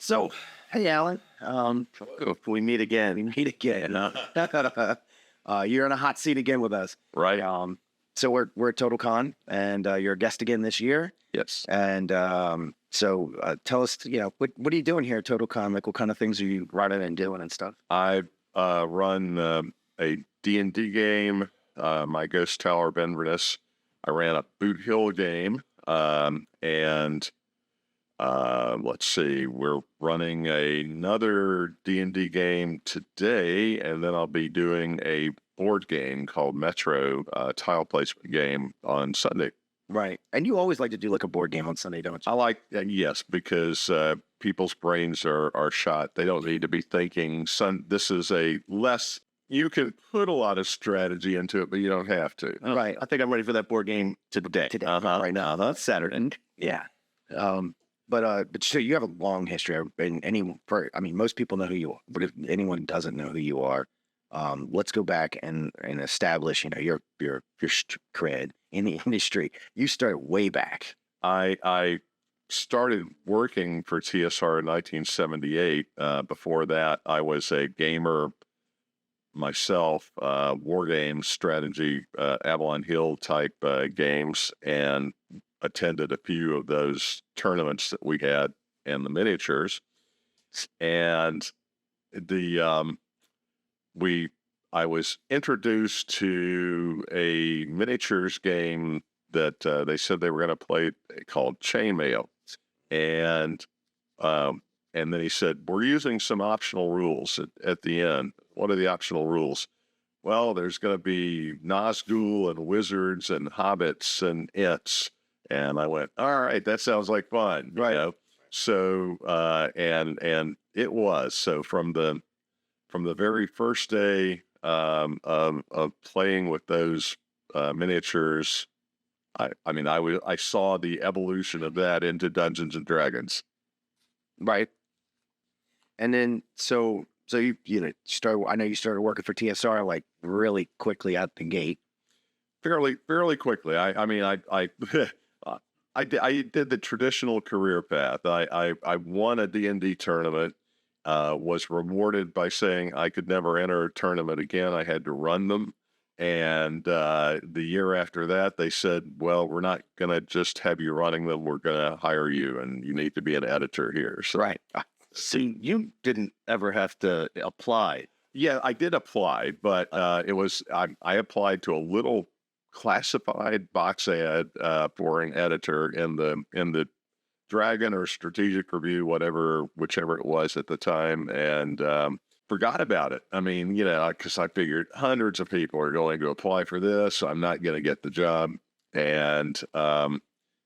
So, hey, Alan. We meet again. You're in a hot seat again with us, Right. So we're at Total Con, and you're a guest again this year. Yes. And tell us, what are you doing here at Total Con? Like, what kind of things are you running and doing and stuff? I run a D&D game, my Ghost Tower of Inverness. I ran a Boot Hill game, and let's see, we're running another D&D game today, and then I'll be doing a board game called Metro, tile placement game on Sunday. Right. And you always like to do like a board game on Sunday, don't you? I like yes, because people's brains are shot. They don't need to be thinking. This is a less. You can put a lot of strategy into it, but you don't have to. Right. I think I'm ready for that board game today. Right now. That's Saturday. Yeah. But so you have a long history. Most people know who you are, but if anyone doesn't know who you are, let's go back and establish, your cred in the industry. You started way back. I started working for TSR in 1978. Before that, I was a gamer myself, war games, strategy, Avalon Hill type games, and attended a few of those tournaments that we had and the miniatures. And I was introduced to a miniatures game that they said they were going to play called Chainmail. And then he said, we're using some optional rules at the end. What are the optional rules? Well, there's going to be Nazgul and wizards and hobbits and Ents. And I went, all right, that sounds like fun. Right. So, and it was. So from the very first day of playing with those miniatures, I saw the evolution of that into Dungeons and Dragons. Right. And then, so you started. I know you started working for TSR like really quickly out the gate. Fairly quickly. I did the traditional career path. I won a D&D tournament. Was rewarded by saying I could never enter a tournament again. I had to run them. And the year after that, they said, well, we're not going to just have you running them. We're going to hire you, and you need to be an editor here. So, right. So you didn't ever have to apply. Yeah, I did apply, but I applied to a little classified box ad for an editor in the Dragon or Strategic Review, whichever it was at the time, and forgot about it. Because I figured hundreds of people are going to apply for this, so I'm not going to get the job. And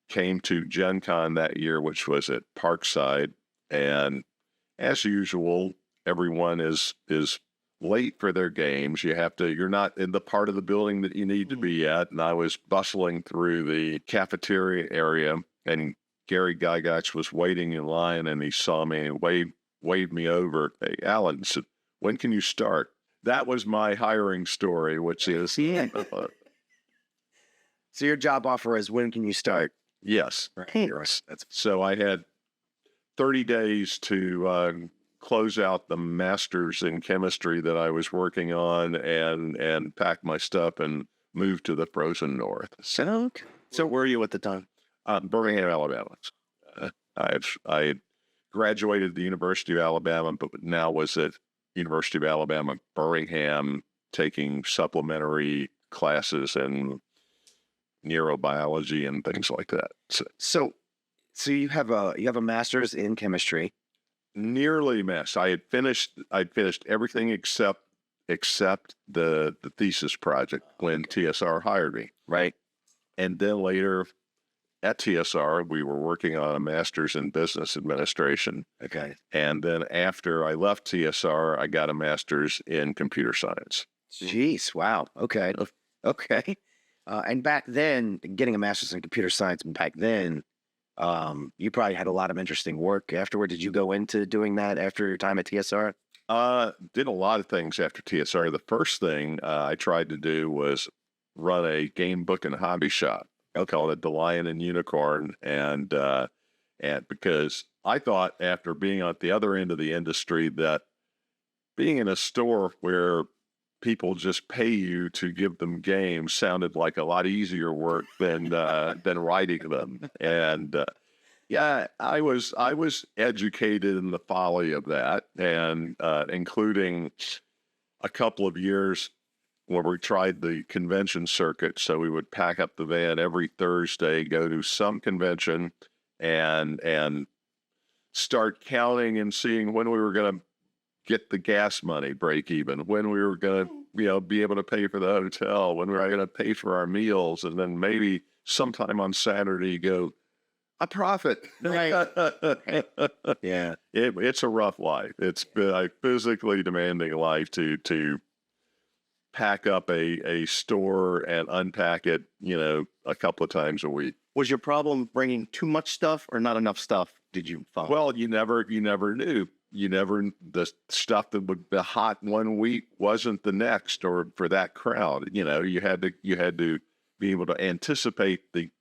came to Gen Con that year, which was at Parkside, and as usual, everyone is late for their games. You're not in the part of the building that you need to be at, and I was bustling through the cafeteria area, and Gary Gygax was waiting in line, and he saw me and waved me over. Hey, Alan, said, when can you start? That was my hiring story, which is... So your job offer is, when can you start? Yes. Right. So I had 30 days to close out the master's in chemistry that I was working on and pack my stuff and move to the frozen north. So where were you at the time? Birmingham, Alabama. I graduated the University of Alabama, but now was at University of Alabama, Birmingham, taking supplementary classes in neurobiology and things like that. So you have a master's in chemistry. Nearly master. I'd finished everything except the thesis project when TSR hired me. Right. And then later, at TSR, we were working on a master's in business administration. Okay. And then after I left TSR, I got a master's in computer science. Jeez, wow. Okay. And back then, getting a master's in computer science, back then, you probably had a lot of interesting work afterward. Did you go into doing that after your time at TSR? Did a lot of things after TSR. The first thing I tried to do was run a game book and hobby shop. I called it The Lion and Unicorn, and And because I thought after being at the other end of the industry that being in a store where people just pay you to give them games sounded like a lot easier work than writing them. And yeah, I was educated in the folly of that, and including a couple of years where we tried the convention circuit. So we would pack up the van every Thursday, go to some convention, and start counting and seeing when we were going to get the gas money break even, when we were going to be able to pay for the hotel, when we were going to pay for our meals, and then maybe sometime on Saturday go a profit. Right. Yeah. It's a rough life. It's a physically demanding life to pack up a store and unpack it, a couple of times a week. Was your problem bringing too much stuff or not enough stuff? Did you find? Well, you never knew. The stuff that would be hot one week wasn't the next, or for that crowd. You had to be able to anticipate the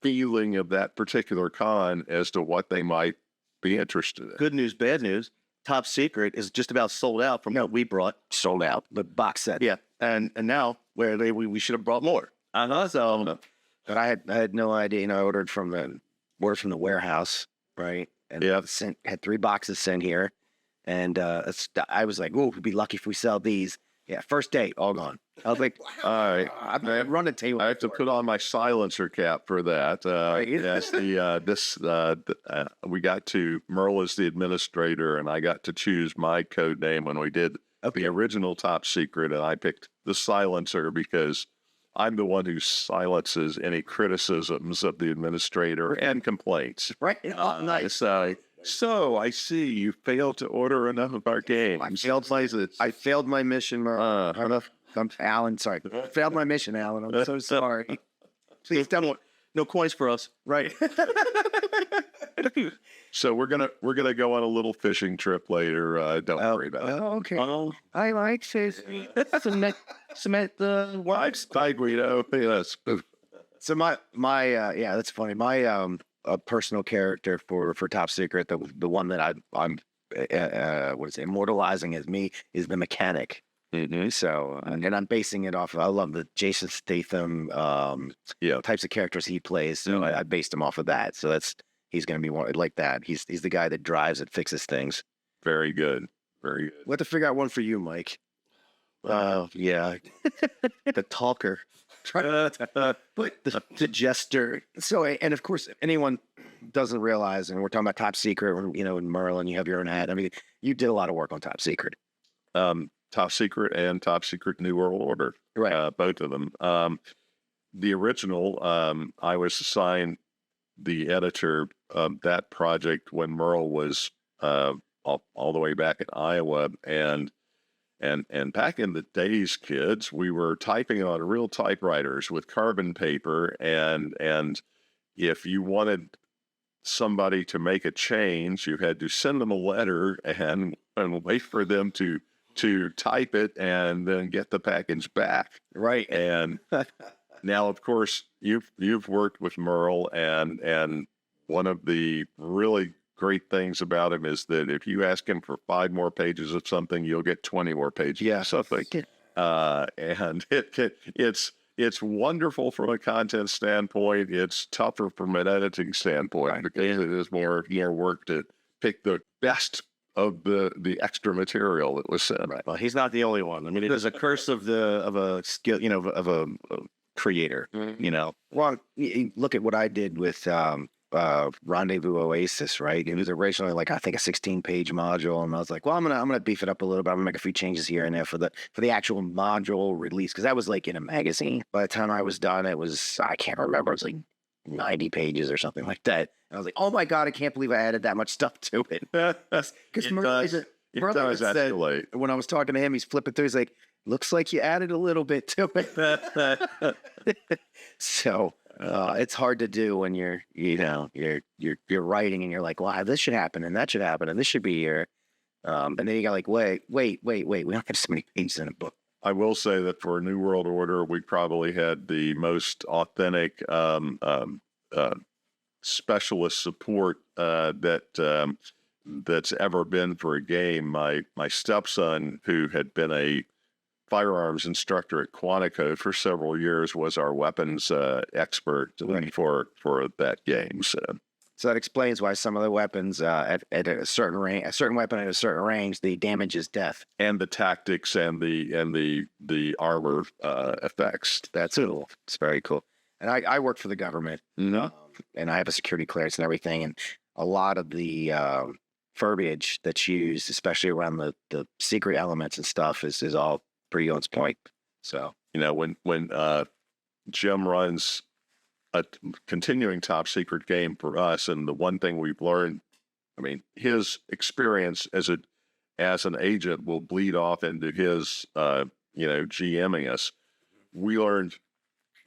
feeling of that particular con as to what they might be interested in. Good news, bad news. Top Secret is just about sold out from what we brought. Sold out, the box set. Yeah, and now we should have brought more. So, but I had no idea. I ordered from the warehouse, right? And had 3 boxes sent here, and I was like, "Oh, we'd be lucky if we sell these." Yeah, first date, all gone. I was like, all right, I've run a table. I have to put on my silencer cap for that. Yes, we got to, Merle is the administrator, and I got to choose my code name when we did the original Top Secret, and I picked the silencer because I'm the one who silences any criticisms of the administrator and complaints. Right. Oh, nice. So I see you failed to order enough of our games. I failed my mission, Merle. I'm Alan. Sorry, failed my mission, Alan. I'm so sorry. Please don't. No coins for us. Right. So we're gonna go on a little fishing trip later. Don't worry about it. Okay. I like fishing. Cement the wives. Bye, Guido. Yes. So my that's funny. My a personal character for Top Secret, the one that I'm immortalizing as me is the mechanic. Mm-hmm. So and I'm basing it off of, I love the Jason Statham types of characters he plays. So I based him off of that. So he's going to be one like that. He's the guy that drives and fixes things. Very good. Very good. We'll have to figure out one for you, Mike. Yeah. The talker. But the jester. So, and of course, if anyone doesn't realize, and we're talking about Top Secret, in Merle, and you have your own hat. I mean, you did a lot of work on Top Secret. Top Secret and Top Secret New World Order. Right. Both of them. The original, I was assigned the editor of that project when Merle was all the way back in Iowa, and back in the days, kids, we were typing on real typewriters with carbon paper, and if you wanted somebody to make a change, you had to send them a letter and wait for them to type it and then get the package back. Right. And now, of course, you've worked with Merle, and one of the really great things about him is that if you ask him for 5 more pages of something, you'll get 20 more pages of something. And it's wonderful from a content standpoint. It's tougher from an editing standpoint because it is more work to pick the best of the extra material that was sent. Right. Well, he's not the only one. I mean, it is a curse of a skill, of a creator. Mm-hmm. Well, look at what I did with Rendezvous Oasis, right? It was originally like, I think, a 16-page module, and I was like, well, I'm gonna beef it up a little bit. I'm gonna make a few changes here and there for the actual module release, because that was like in a magazine. By the time I was done, it was, I can't remember, it was like 90 pages or something like that. And I was like, oh my God, I can't believe I added that much stuff to it. Because brother said, when I was talking to him, he's flipping through, he's like, looks like you added a little bit to it. So it's hard to do when you're writing and you're like, wow, this should happen and that should happen and this should be here. And then you got like, wait, we don't have so many pages in a book. I will say that for New World Order, we probably had the most authentic specialist support that's ever been for a game. My stepson, who had been a firearms instructor at Quantico for several years, was our weapons expert for that game. So that explains why some of the weapons at a certain range, a certain weapon at a certain range, the damage is death, and the tactics and the armor effects. That's cool. It's very cool. And I work for the government, and I have a security clearance and everything. And a lot of the verbiage that's used, especially around the secret elements and stuff, is all pretty on point. So when Jim runs a continuing top secret game for us, and the one thing we've learned, I mean, his experience as an agent will bleed off into his GMing us. We learned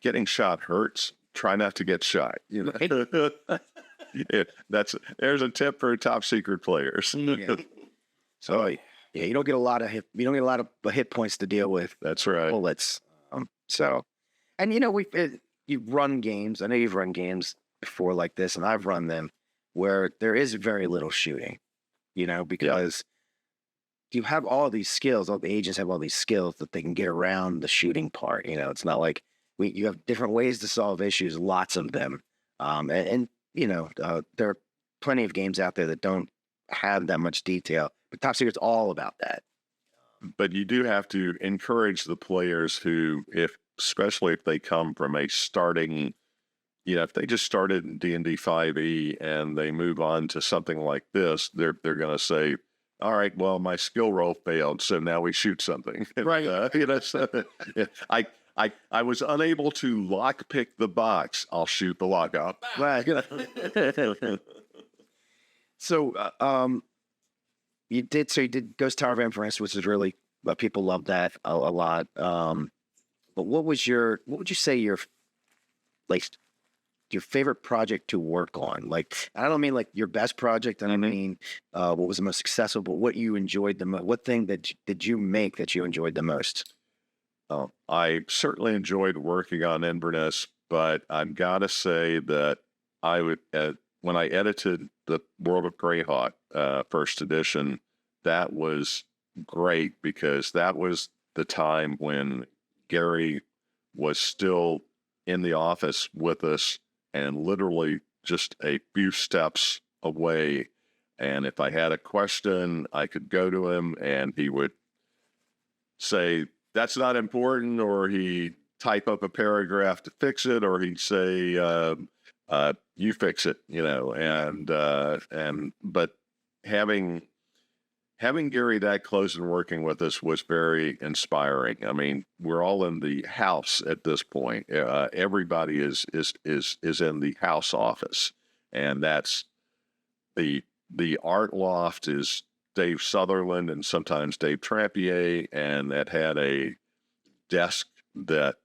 getting shot hurts. Try not to get shot. There's a tip for top secret players. So you don't get a lot of hit points to deal with. That's right. Bullets. And you've run games. I know you've run games before like this, and I've run them where there is very little shooting. Because you have all these skills. All the agents have all these skills that they can get around the shooting part. It's not like you have different ways to solve issues. Lots of them. There are plenty of games out there that don't have that much detail, but Top Secret's all about that. But you do have to encourage the players who, especially if they come from a starting, if they just started in D&D 5e and they move on to something like this, they're going to say, all right, well, my skill roll failed, so now we shoot something. Right. I was unable to lockpick the box. I'll shoot the lockout. Right. So you did Ghost Tower of Inverness, which is really, people love that a lot. But what would you say your favorite project to work on? Like, I don't mean like your best project, and I mean what was the most successful, but what you enjoyed the most. What thing did you make that you enjoyed the most? I certainly enjoyed working on Inverness, but I've got to say that when I edited the World of Greyhawk first edition, that was great because that was the time when Gary was still in the office with us and literally just a few steps away. And if I had a question, I could go to him and he would say, that's not important, or he'd type up a paragraph to fix it, or he'd say, you fix it, but having Gary that close and working with us was very inspiring. I mean, we're all in the house at this point. Everybody is in the house office, and that's the art loft is Dave Sutherland and sometimes Dave Trappier, and that had a desk that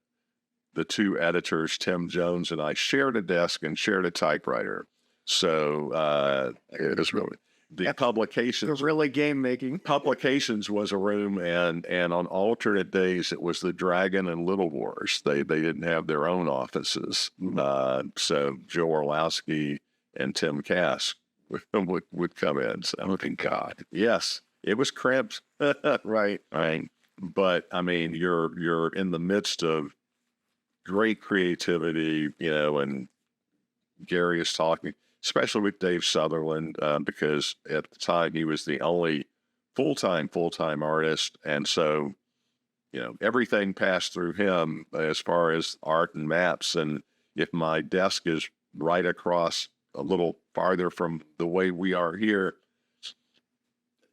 the two editors, Tim Jones and I, shared a desk and shared a typewriter. So it was really publications. It was really game making. Publications was a room, and on alternate days it was the Dragon and Little Wars. They didn't have their own offices, so Joe Orlowski and Tim Cass would come in. So, oh, thank God. Yes, it was cramped. Right. But I mean, you're in the midst of great creativity, and Gary is talking, especially with Dave Sutherland, because at the time he was the only full-time artist. And so, everything passed through him as far as art and maps. And if my desk is right across a little farther from the way we are here,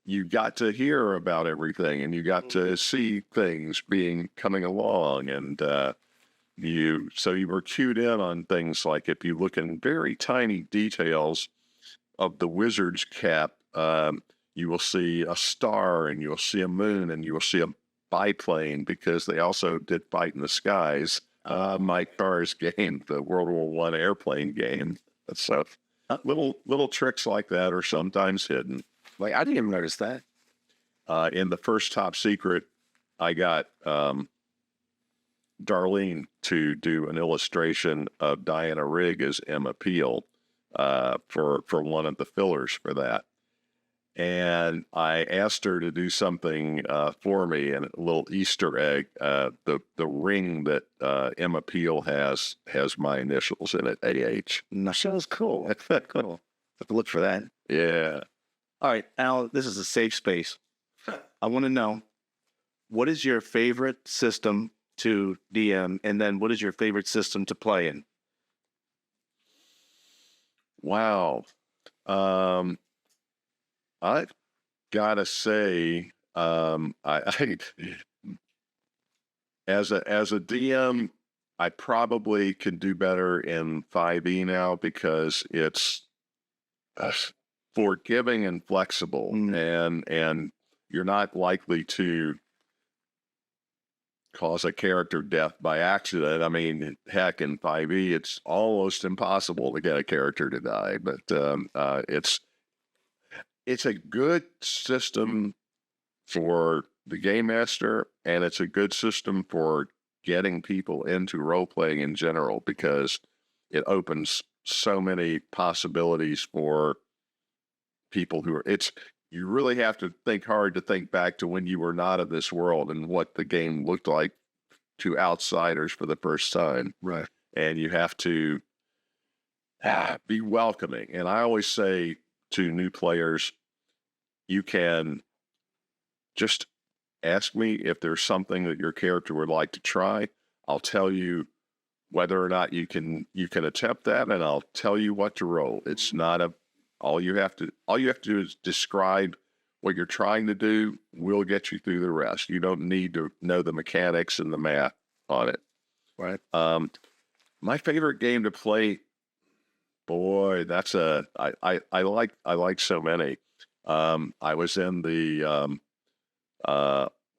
you got to hear about everything and you got to see things coming along. And you were cued in on things like, if you look in very tiny details of the wizard's cap, you will see a star and you'll see a moon and you will see a biplane, because they also did Fight in the Skies, Mike Carr's game, the World War I airplane game. So little tricks like that are sometimes hidden. Like, I didn't even notice that. In the first Top Secret, I got Darlene to do an illustration of Diana Rigg as Emma Peel. for one of the fillers for that. And I asked her to do something for me, and a little Easter egg. The ring that Emma Peel has my initials in it, AH. No, that was cool. That's cool. Have to look for that. Yeah. All right, Al, this is a safe space. I want to know, what is your favorite system to DM, and then what is your favorite system to play in? Wow. I gotta say, I as a DM, I probably could do better in 5e now because it's forgiving and flexible, and you're not likely to cause a character death by accident. I mean, heck, in 5e, it's almost impossible to get a character to die, but it's a good system for the game master, and it's a good system for getting people into role playing in general because it opens so many possibilities for people who are. You really have to think hard to think back to when you were not of this world and what the game looked like to outsiders for the first time. Right. And you have to be welcoming. And I always say to new players, you can just ask me if there's something that your character would like to try. I'll tell you whether or not you can attempt that, and I'll tell you what to roll. It's not all you have to do is describe what you're trying to do. We'll get you through the rest. You don't need to know the mechanics and the math on it. Right. My favorite game to play, boy, that's I like so many. I was in the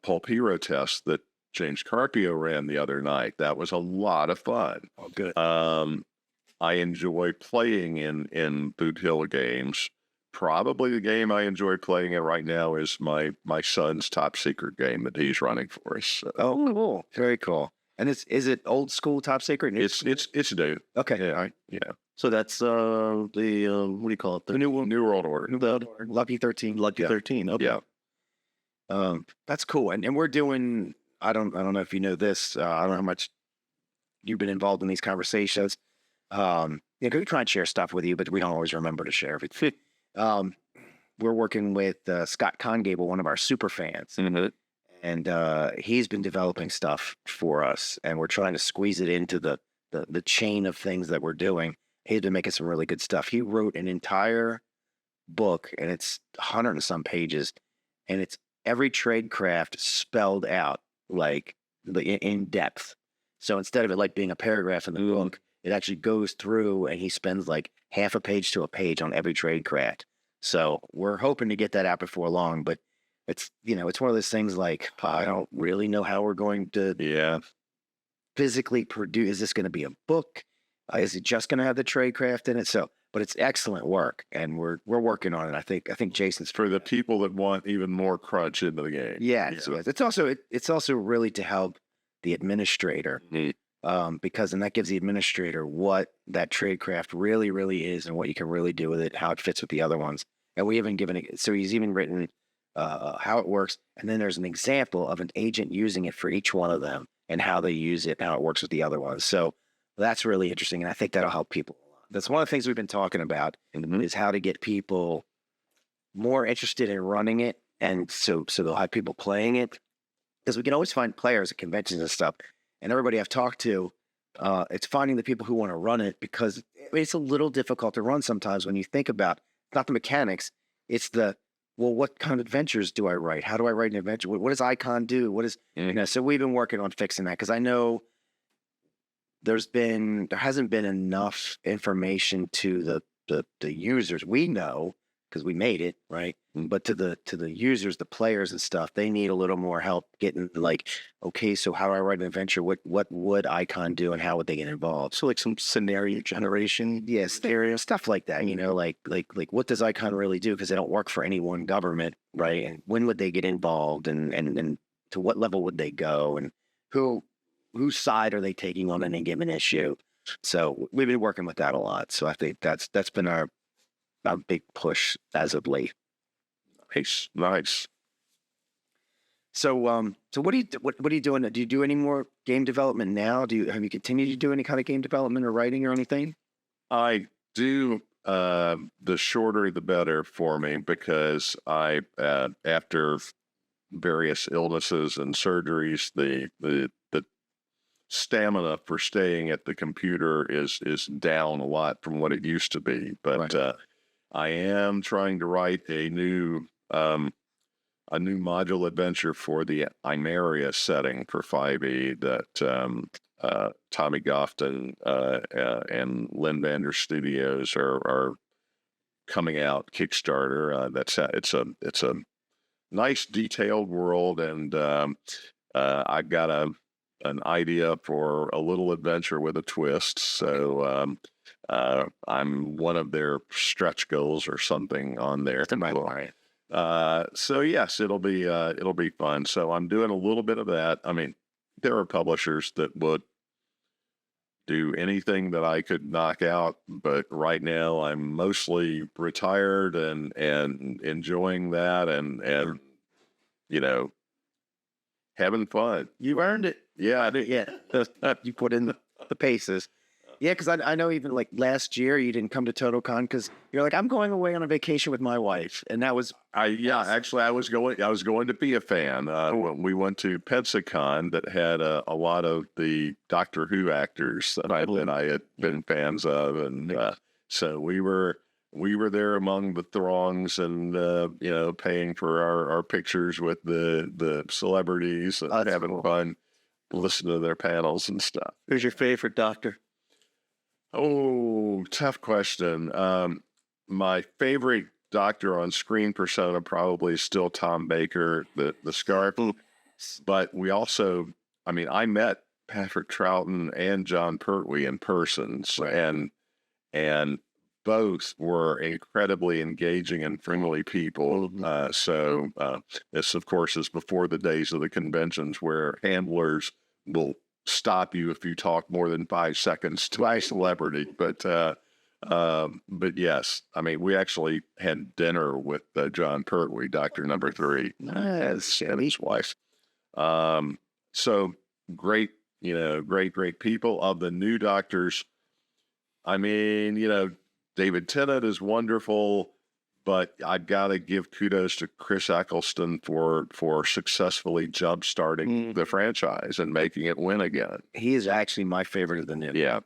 Pulp Hero test that James Carpio ran the other night. That was a lot of fun. Oh, good. I enjoy playing in Boot Hill games. Probably the game I enjoy playing in right now is my son's top secret game that he's running for us. So. Oh, cool. Very cool. And is it old school top secret? It's new. Okay. Yeah. So that's the what do you call it? The New World Order. Lucky 13. Lucky 13. Okay. Yeah. That's cool. And we're doing, I don't know if you know this. I don't know how much you've been involved in these conversations. We try and share stuff with you, but we don't always remember to share everything. We're working with Scott Congable, one of our super fans, and he's been developing stuff for us, and we're trying to squeeze it into the chain of things that we're doing. He's been making some really good stuff. He wrote an entire book, and it's 100 and some pages, and it's every trade craft spelled out like in depth. So instead of it like being a paragraph in the book, it actually goes through, and he spends like half a page to a page on every trade craft. So we're hoping to get that out before long, but it's one of those things like, I don't really know how we're going to physically produce. Is this going to be a book? Is it just going to have the trade craft in it? So, but it's excellent work, and we're working on it. I think Jason's for the people that want even more crunch into the game. Yes. It's also really to help the administrator. Because that gives the administrator what that trade craft really, really is and what you can really do with it, how it fits with the other ones. And we haven't given it, so he's even written how it works. And then there's an example of an agent using it for each one of them and how they use it and how it works with the other ones. So that's really interesting. And I think that'll help people a lot. That's one of the things we've been talking about is how to get people more interested in running it. And so they'll have people playing it, because we can always find players at conventions and stuff. And everybody I've talked to, it's finding the people who want to run it, because it's a little difficult to run sometimes when you think about not the mechanics. It's what kind of adventures do I write? How do I write an adventure? What does Icon do? What is, so we've been working on fixing that, because I know there hasn't been enough information to the users. We know, because we made it, right? But to the users, the players and stuff, they need a little more help getting like, okay, so how do I write an adventure? What would Icon do, and how would they get involved? So like some scenario generation, scenario stuff like that. Like what does Icon really do? Because they don't work for any one government, right? And when would they get involved, and to what level would they go, and whose side are they taking on any given issue? So we've been working with that a lot. So I think that's been our big push as of late. Nice. So so what are you doing? Do you do any more game development now? Have you continued to do any kind of game development or writing or anything? I do. The shorter the better for me, because after various illnesses and surgeries, the stamina for staying at the computer is down a lot from what it used to be. But I am trying to write a new module adventure for the Aerie setting for 5e that Tommy Gofton and Lynn Vander Studios are coming out Kickstarter. It's a nice detailed world, and I've got an idea for a little adventure with a twist. So I'm one of their stretch goals or something on there. So yes, it'll be fun. So I'm doing a little bit of that. I mean, there are publishers that would do anything that I could knock out, but right now I'm mostly retired and enjoying that and having fun. You earned it. Yeah, Yeah. You put in the paces. Yeah, because I know even like last year you didn't come to TotalCon because you're like, I'm going away on a vacation with my wife, and that was actually I was going to be a fan. When we went to Pensacon, that had a lot of the Doctor Who actors that I had been fans of, and so we were there among the throngs, and paying for our pictures with the celebrities and having fun, listening to their panels and stuff. Who's your favorite Doctor? Oh, tough question. My favorite Doctor on screen persona probably is still Tom Baker, the Scarf. But we also, I met Patrick Troughton and John Pertwee in person, and both were incredibly engaging and friendly people. So this, of course, is before the days of the conventions where handlers will stop you if you talk more than 5 seconds to a celebrity. But yes, we actually had dinner with John Pertwee, Doctor Number 3, and his wife. So great, great people. Of the new doctors, David Tennant is wonderful, but I've got to give kudos to Chris Eccleston for successfully jump-starting the franchise and making it win again. He is actually my favorite of the new. Yeah.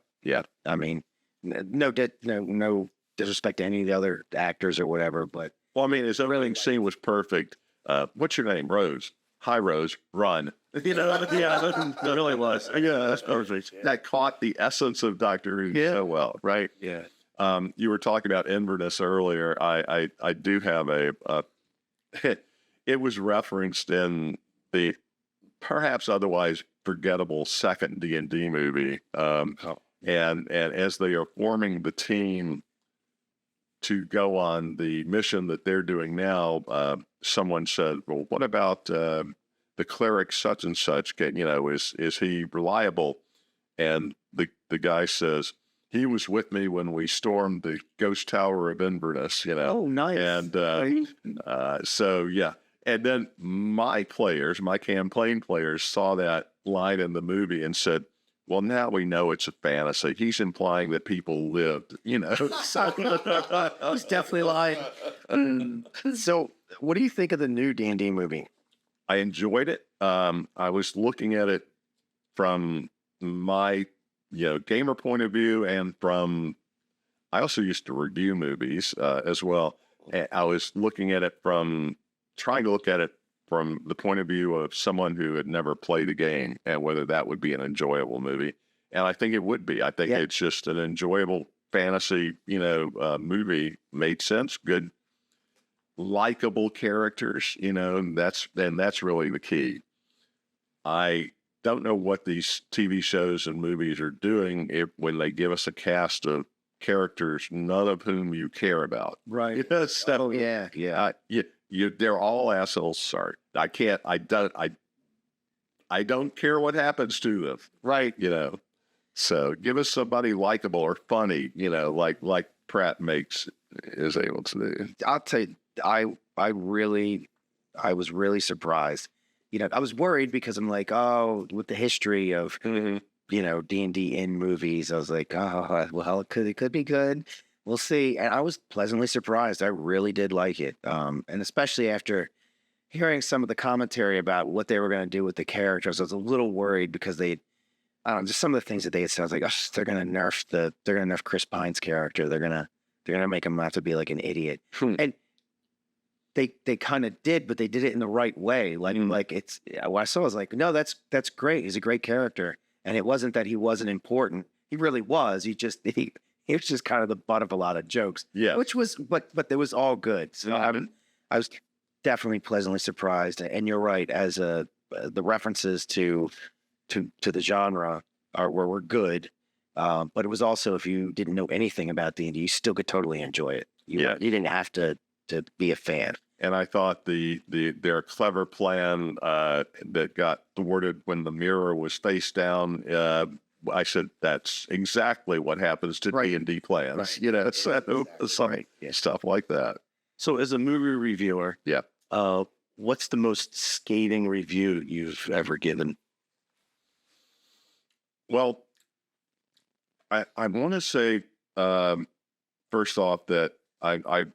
No disrespect to any of the other actors or whatever, but his opening scene was perfect. What's your name? Rose. Hi, Rose. Run. It really was. Yeah, that's perfect. That caught the essence of Doctor Who so well, right? Yeah. You were talking about Inverness earlier. I do have it was referenced in the perhaps otherwise forgettable second D&D movie. And as they are forming the team to go on the mission that they're doing now, someone said, well, what about the cleric such and such? Is he reliable? And the guy says, he was with me when we stormed the Ghost Tower of Inverness, Oh, nice. And so, yeah. And then my campaign players saw that line in the movie and said, well, now we know it's a fantasy. He's implying that people lived, He's definitely lying. So what do you think of the new D&D movie? I enjoyed it. I was looking at it from my gamer point of view, and I also used to review movies as well. And I was trying to look at it from the point of view of someone who had never played a game, and whether that would be an enjoyable movie. And I think it would be. I think it's just an enjoyable fantasy, movie. Made sense, good, likable characters, and that's really the key. I don't know what these TV shows and movies are doing when they give us a cast of characters, none of whom you care about. Right. They're all assholes. Sorry, I don't care what happens to them. Right. So give us somebody likable or funny, like Pratt is able to do. I'll tell you, I was really surprised. I was worried because I'm like, oh, with the history of D&D in movies, I was like, oh, well, it could be good. We'll see. And I was pleasantly surprised. I really did like it, and especially after hearing some of the commentary about what they were going to do with the characters, I was a little worried because I don't know, just some of the things that they had said. I was like, oh, they're going to nerf Chris Pine's character. They're gonna make him have to be like an idiot. And they kind of did, but they did it in the right way. Like it's what I saw was like, no, that's great. He's a great character, and it wasn't that he wasn't important. He really was. He was just kind of the butt of a lot of jokes. Yeah, which was but it was all good. So I was definitely pleasantly surprised. And you're right, as the references to the genre were good. But it was also, if you didn't know anything about D&D, you still could totally enjoy it. You didn't have to be a fan. And I thought their clever plan that got thwarted when the mirror was face down. I said that's exactly what happens to D&D plans. Right. Stuff like that. So, as a movie reviewer, what's the most scathing review you've ever given? Well, I want to say first off that I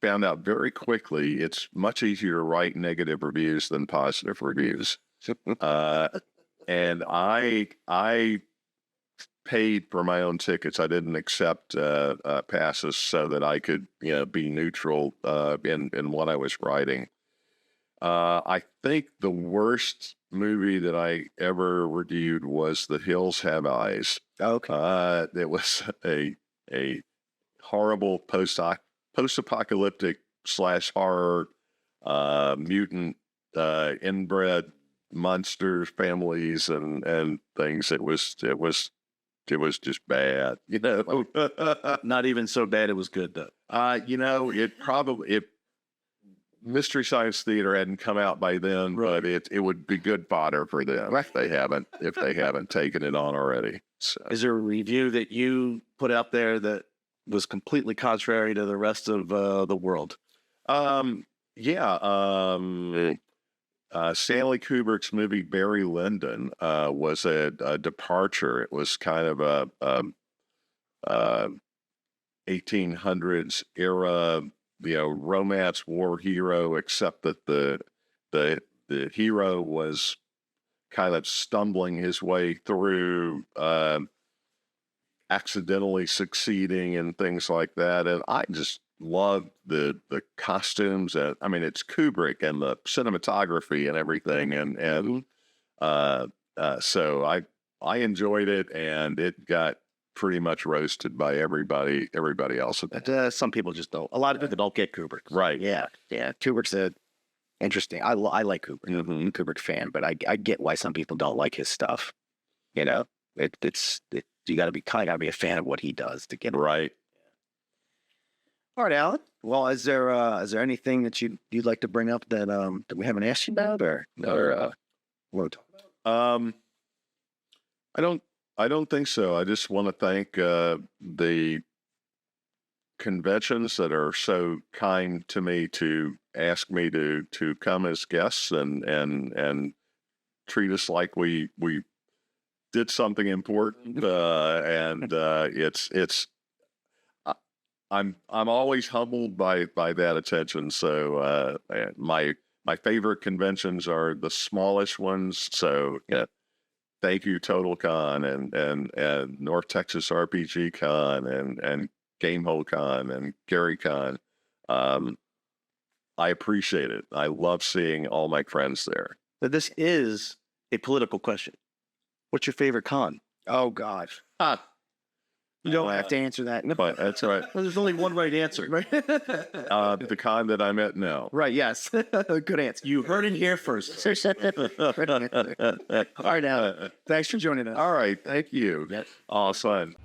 found out very quickly it's much easier to write negative reviews than positive reviews. And I paid for my own tickets. I didn't accept passes so that I could be neutral in what I was writing. I think the worst movie that I ever reviewed was The Hills Have Eyes. Okay. It was a horrible post-apocalyptic / horror mutant inbred monsters, families, and things. It was just bad. Not even so bad. It was good though. Mystery Science Theater hadn't come out by then, but it would be good fodder for them if they haven't taken it on already. So. Is there a review that you put out there that was completely contrary to the rest of the world? Stanley Kubrick's movie Barry Lyndon was a departure. It was kind of a 1800s era romance war hero, except that the hero was kind of stumbling his way through, accidentally succeeding and things like that. And I just loved the costumes. And I mean, it's Kubrick and the cinematography and everything. And so I enjoyed it, and it got pretty much roasted by everybody else. Some people just don't. A lot of people don't get Kubrick. Right. Yeah. Kubrick's interesting. I like Kubrick. I'm a Kubrick fan, but I get why some people don't like his stuff. You gotta be a fan of what he does to get it. Right. All right, Alan. Well, is there anything that you'd like to bring up that we haven't asked you about, or what to talk about? I don't think so. I just want to thank the conventions that are so kind to me to ask me to come as guests and treat us like we did something important. I'm always humbled by that attention. So my favorite conventions are the smallest ones. So thank you, Total Con and North Texas RPG Con and Gamehole Con and Gary Con. I appreciate it. I love seeing all my friends there. But this is a political question. What's your favorite con? Oh God. You don't have to answer that. But that's all right. Well, there's only one right answer. Right? The con that I'm at now. Right, yes. Good answer. You heard it here first. All right, now. Thanks for joining us. All right. Thank you. Yes. Awesome.